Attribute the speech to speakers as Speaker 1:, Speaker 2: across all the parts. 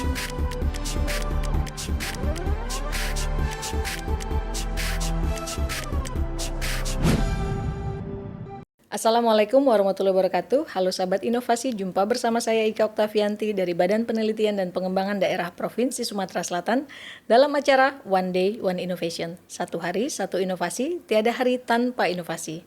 Speaker 1: Assalamualaikum warahmatullahi wabarakatuh. Halo sahabat inovasi, jumpa bersama saya Ika Oktavianti dari Badan Penelitian dan Pengembangan Daerah Provinsi Sumatera Selatan dalam acara One Day One Innovation. Satu hari, satu inovasi, tiada hari tanpa inovasi.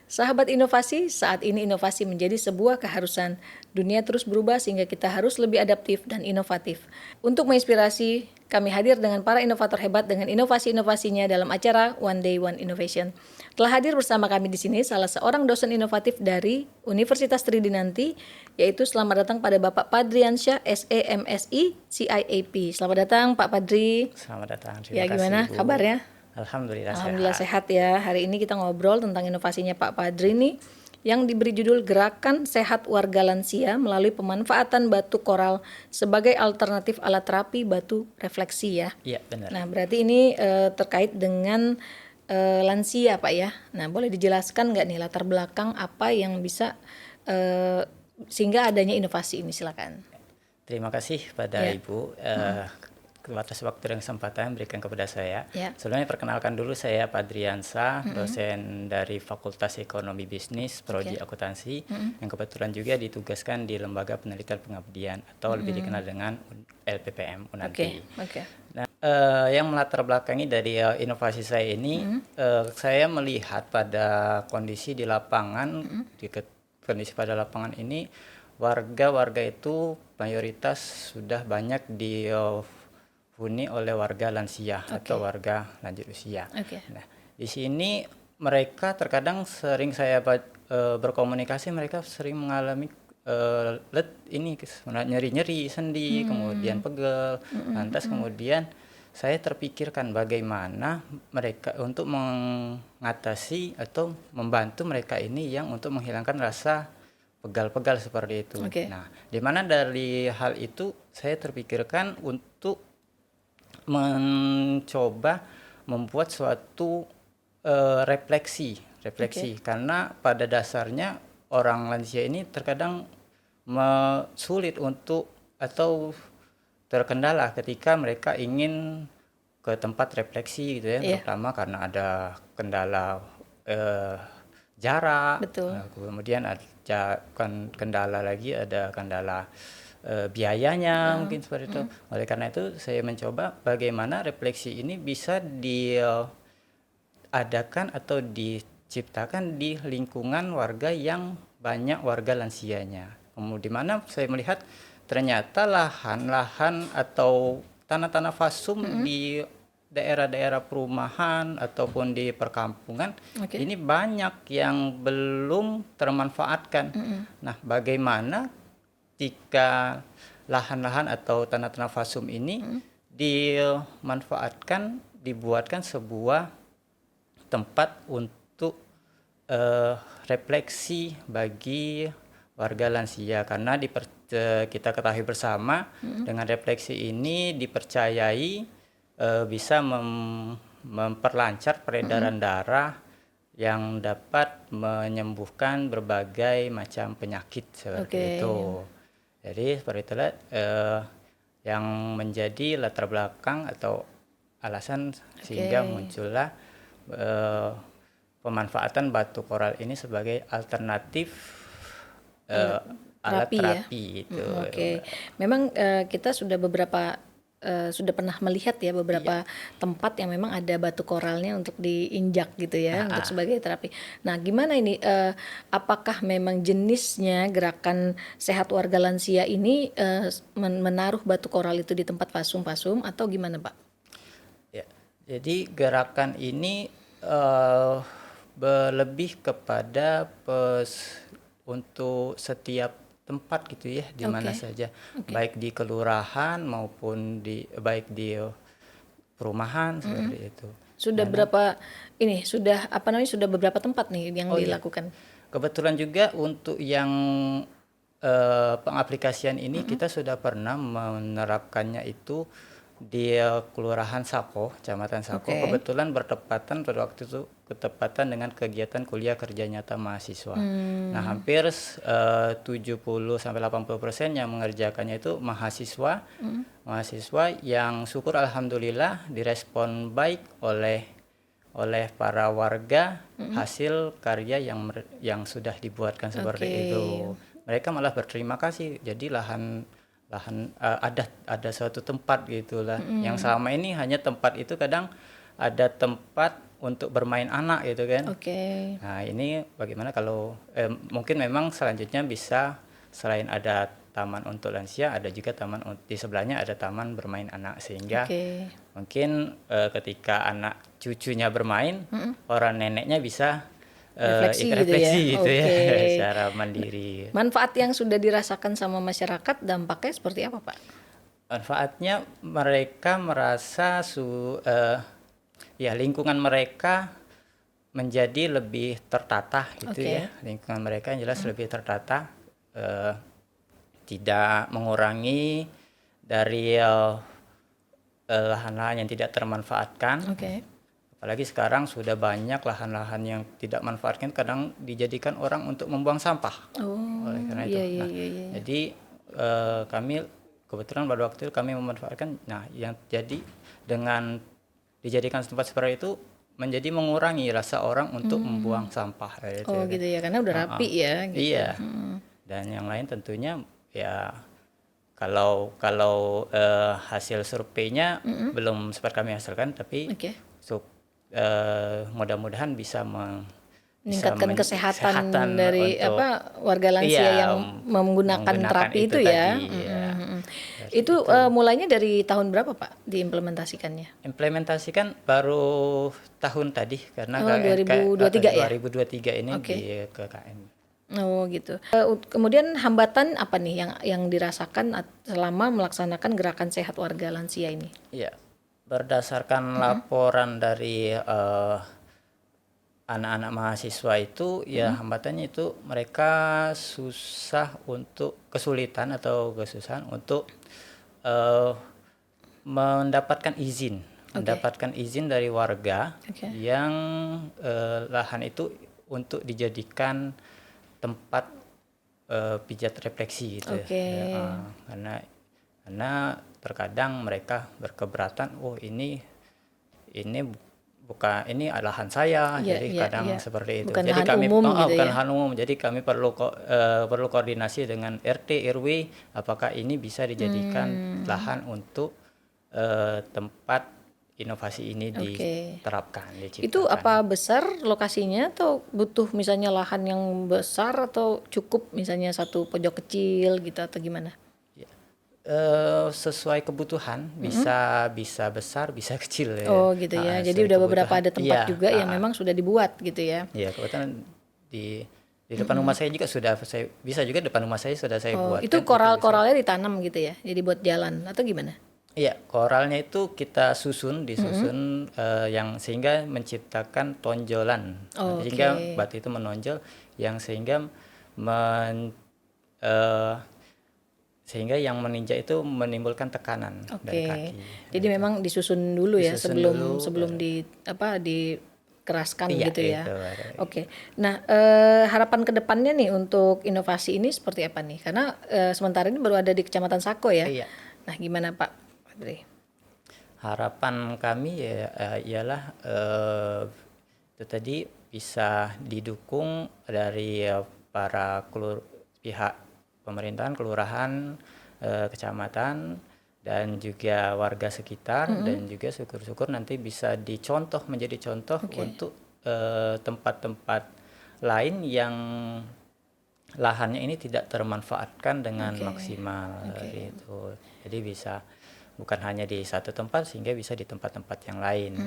Speaker 1: Sahabat inovasi, saat ini inovasi menjadi sebuah keharusan. Dunia terus berubah sehingga kita harus lebih adaptif dan inovatif. Untuk menginspirasi, kami hadir dengan para inovator hebat dengan inovasi-inovasinya dalam acara One Day One Innovation. Telah hadir bersama kami di sini salah seorang dosen inovatif dari Universitas Tridinanti, yaitu selamat datang pada Bapak Padriansyah, SEMSI, CIAP. Selamat datang Pak Padri.
Speaker 2: Selamat datang.
Speaker 1: Ya, gimana kabarnya?
Speaker 2: Alhamdulillah
Speaker 1: sehat ya. Hari ini kita ngobrol tentang inovasinya Pak Padri nih yang diberi judul Gerakan Sehat Warga Lansia melalui pemanfaatan batu koral sebagai alternatif alat terapi batu refleksi ya.
Speaker 2: Iya, benar.
Speaker 1: Nah, berarti ini terkait dengan lansia Pak ya. Nah, boleh dijelaskan nggak nih latar belakang apa yang bisa sehingga adanya inovasi ini, silakan.
Speaker 2: Terima kasih pada Ibu atas waktu dan kesempatan berikan kepada saya. Sebelumnya perkenalkan dulu, saya Padriansyah, dosen dari Fakultas Ekonomi Bisnis, Prodi Akuntansi, yang kebetulan juga ditugaskan di Lembaga Penelitian Pengabdian atau lebih dikenal dengan LPPM Unanti. Nah, yang melatar belakangi dari inovasi saya ini, saya melihat pada kondisi di lapangan, kondisi pada lapangan ini, warga-warga itu mayoritas sudah banyak dihuni oleh warga lansia atau warga lanjut usia. Nah, di sini mereka terkadang sering saya berkomunikasi, mereka sering mengalami nyeri-nyeri sendi, kemudian pegel. Lantas kemudian saya terpikirkan bagaimana mereka untuk mengatasi atau membantu mereka ini yang untuk menghilangkan rasa pegal-pegal seperti itu. Nah, di mana dari hal itu saya terpikirkan untuk mencoba membuat suatu refleksi karena pada dasarnya orang lansia ini terkadang sulit untuk atau terkendala ketika mereka ingin ke tempat refleksi gitu ya, terutama karena ada kendala jarak. Kemudian ada kendala lagi, ada kendala biayanya mungkin seperti itu. Oleh karena itu saya mencoba bagaimana refleksi ini bisa diadakan atau diciptakan di lingkungan warga yang banyak warga lansianya. Kemudian di mana saya melihat ternyata lahan-lahan atau tanah-tanah fasum di daerah-daerah perumahan ataupun di perkampungan ini banyak yang belum termanfaatkan. Nah, bagaimana jika lahan-lahan atau tanah-tanah fasum ini dimanfaatkan, dibuatkan sebuah tempat untuk refleksi bagi warga lansia, karena kita ketahui bersama dengan refleksi ini dipercayai bisa memperlancar peredaran darah yang dapat menyembuhkan berbagai macam penyakit seperti itu. Jadi seperti itulah yang menjadi latar belakang atau alasan sehingga muncullah pemanfaatan batu koral ini sebagai alternatif alat terapi itu.
Speaker 1: Memang kita sudah sudah pernah melihat ya beberapa tempat yang memang ada batu koralnya untuk diinjak gitu ya, untuk sebagai terapi. Nah, gimana ini? Apakah memang jenisnya gerakan sehat warga lansia ini menaruh batu koral itu di tempat fasum-fasum atau gimana, Pak?
Speaker 2: Ya, jadi gerakan ini lebih kepada untuk setiap tempat gitu ya, di mana saja, baik di kelurahan maupun baik di perumahan seperti itu.
Speaker 1: Sudah beberapa tempat nih yang dilakukan.
Speaker 2: Kebetulan juga untuk yang pengaplikasian ini kita sudah pernah menerapkannya itu di Kelurahan Sako, Kecamatan Sako. Kebetulan bertepatan pada waktu itu ketepatan dengan kegiatan kuliah kerja nyata mahasiswa. Nah, hampir 70-80% yang mengerjakannya itu mahasiswa. Mahasiswa yang syukur alhamdulillah direspon baik oleh para warga hasil karya yang sudah dibuatkan seperti itu. Mereka malah berterima kasih. Jadi lahan ada suatu tempat gitulah yang selama ini hanya tempat itu kadang ada tempat untuk bermain anak gitu kan. Nah, ini bagaimana kalau mungkin memang selanjutnya bisa selain ada taman untuk lansia, ada juga taman di sebelahnya ada taman bermain anak, sehingga mungkin ketika anak cucunya bermain, orang neneknya bisa refleksi gitu ya, secara mandiri.
Speaker 1: Manfaat yang sudah dirasakan sama masyarakat, dampaknya seperti apa, Pak?
Speaker 2: Manfaatnya mereka merasa lingkungan mereka menjadi lebih tertata gitu ya. Lingkungan mereka yang jelas lebih tertata, tidak mengurangi dari lahan-lahan yang tidak termanfaatkan. Apalagi sekarang sudah banyak lahan-lahan yang tidak manfaatkan kadang dijadikan orang untuk membuang sampah. Oleh karena itu, jadi kami kebetulan pada waktu itu kami memanfaatkan. Nah, yang jadi dengan dijadikan tempat seperti itu menjadi mengurangi rasa orang untuk membuang sampah.
Speaker 1: Gitu ya, karena udah rapi ya. Gitu.
Speaker 2: Iya. Dan yang lain tentunya ya kalau hasil surveinya belum sempat kami hasilkan, tapi mudah-mudahan bisa
Speaker 1: meningkatkan kesehatan dari warga lansia yang menggunakan terapi itu ya. Itu mulainya dari tahun berapa, Pak, diimplementasikannya?
Speaker 2: Implementasikan baru tahun tadi karena
Speaker 1: 2023 ya?
Speaker 2: 2023 ini di KKN.
Speaker 1: Gitu. Kemudian hambatan apa nih yang dirasakan selama melaksanakan gerakan sehat warga lansia ini?
Speaker 2: Iya. Berdasarkan laporan dari anak-anak mahasiswa itu, ya hambatannya itu mereka kesusahan untuk mendapatkan izin dari warga yang lahan itu untuk dijadikan tempat pijat refleksi gitu. Karena terkadang mereka berkeberatan, ini bukan, ini lahan saya, jadi kadang seperti itu.
Speaker 1: Bukan
Speaker 2: jadi
Speaker 1: lahan
Speaker 2: kami
Speaker 1: umum gitu
Speaker 2: bukan
Speaker 1: ya?
Speaker 2: lahan umum, jadi kami perlu koordinasi dengan RT RW apakah ini bisa dijadikan lahan untuk tempat inovasi ini diterapkan, diciptakan.
Speaker 1: Itu apa besar lokasinya atau butuh misalnya lahan yang besar atau cukup misalnya satu pojok kecil gitu atau gimana?
Speaker 2: Sesuai kebutuhan, bisa besar, bisa kecil ya.
Speaker 1: Gitu ya. Jadi udah beberapa ada tempat juga yang memang sudah dibuat gitu ya.
Speaker 2: Iya, kebetulan di depan rumah saya juga bisa juga depan rumah saya sudah saya buat.
Speaker 1: Itu koralnya ditanam gitu ya. Jadi buat jalan atau gimana?
Speaker 2: Iya, koralnya itu kita disusun yang sehingga menciptakan tonjolan. Sehingga batu itu menonjol yang sehingga sehingga yang menginjak itu menimbulkan tekanan dari kaki.
Speaker 1: Jadi memang disusun dulu ya sebelum dikeraskan gitu ya. Nah, harapan kedepannya nih untuk inovasi ini seperti apa nih? Karena sementara ini baru ada di Kecamatan Sako ya. Nah, gimana Pak Padri?
Speaker 2: Harapan kami ialah itu tadi bisa didukung dari para pihak pemerintahan, kelurahan, kecamatan, dan juga warga sekitar, dan juga syukur-syukur nanti bisa menjadi contoh untuk tempat-tempat lain yang lahannya ini tidak termanfaatkan dengan maksimal gitu. Jadi bisa bukan hanya di satu tempat, sehingga bisa di tempat-tempat yang lain.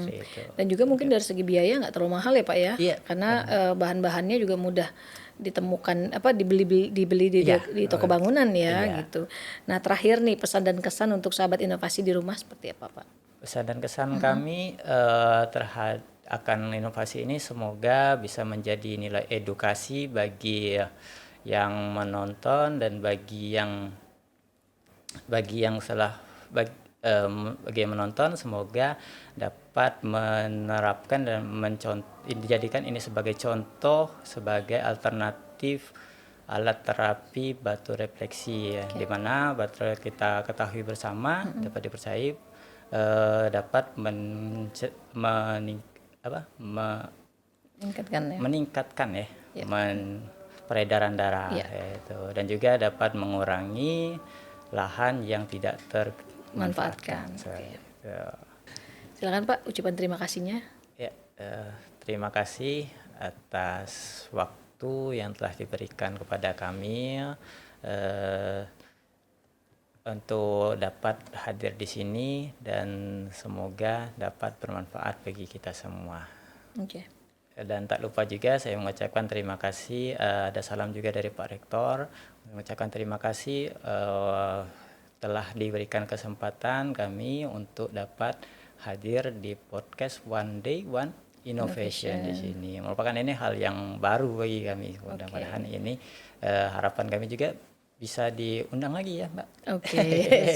Speaker 2: Itu.
Speaker 1: Dan juga mungkin dari segi biaya nggak terlalu mahal ya Pak ya, karena bahan-bahannya juga mudah ditemukan, dibeli di toko bangunan ya gitu. Nah, terakhir nih pesan dan kesan untuk sahabat inovasi di rumah seperti apa Pak?
Speaker 2: Pesan dan kesan kami akan inovasi ini semoga bisa menjadi nilai edukasi bagi yang menonton dan bagi yang bagi yang menonton semoga dapat menerapkan dan dijadikan ini sebagai contoh, sebagai alternatif alat terapi batu refleksi ya, di mana batu kita ketahui bersama dapat dipercayai dapat meningkatkan ya, peredaran darah itu, dan juga dapat mengurangi lahan yang tidak termanfaatkan.
Speaker 1: Silakan Pak, ucapan terima kasihnya.
Speaker 2: Ya, terima kasih atas waktu yang telah diberikan kepada kami untuk dapat hadir di sini, dan semoga dapat bermanfaat bagi kita semua.
Speaker 1: Oke.
Speaker 2: Dan tak lupa juga saya mengucapkan terima kasih, ada salam juga dari Pak Rektor, mengucapkan terima kasih telah diberikan kesempatan kami untuk dapat hadir di podcast One Day One Innovation di sini. Merupakan ini hal yang baru bagi kami. Mudah-mudahan ini harapan kami juga bisa diundang lagi ya, Mbak.
Speaker 1: Oke,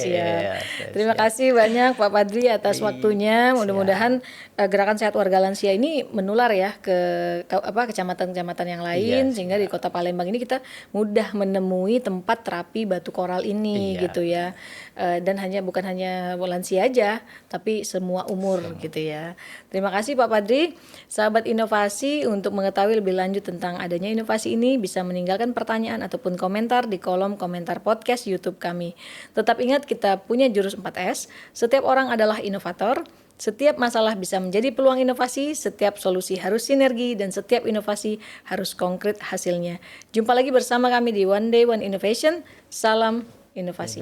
Speaker 1: siap. Terima kasih banyak Pak Padri atas waktunya. Mudah-mudahan gerakan sehat warga lansia ini menular ya ke kecamatan-kecamatan yang lain, sehingga di Kota Palembang ini kita mudah menemui tempat terapi batu koral ini gitu ya. Dan bukan hanya lansia aja, tapi semua umur gitu ya. Terima kasih Pak Padri. Sahabat inovasi, untuk mengetahui lebih lanjut tentang adanya inovasi ini bisa meninggalkan pertanyaan ataupun komentar di kolom komentar podcast YouTube kami. Tetap ingat, kita punya jurus 4S. Setiap orang adalah inovator. Setiap masalah bisa menjadi peluang inovasi, setiap solusi harus sinergi, dan setiap inovasi harus konkret hasilnya. Jumpa lagi bersama kami di One Day One Innovation. Salam inovasi.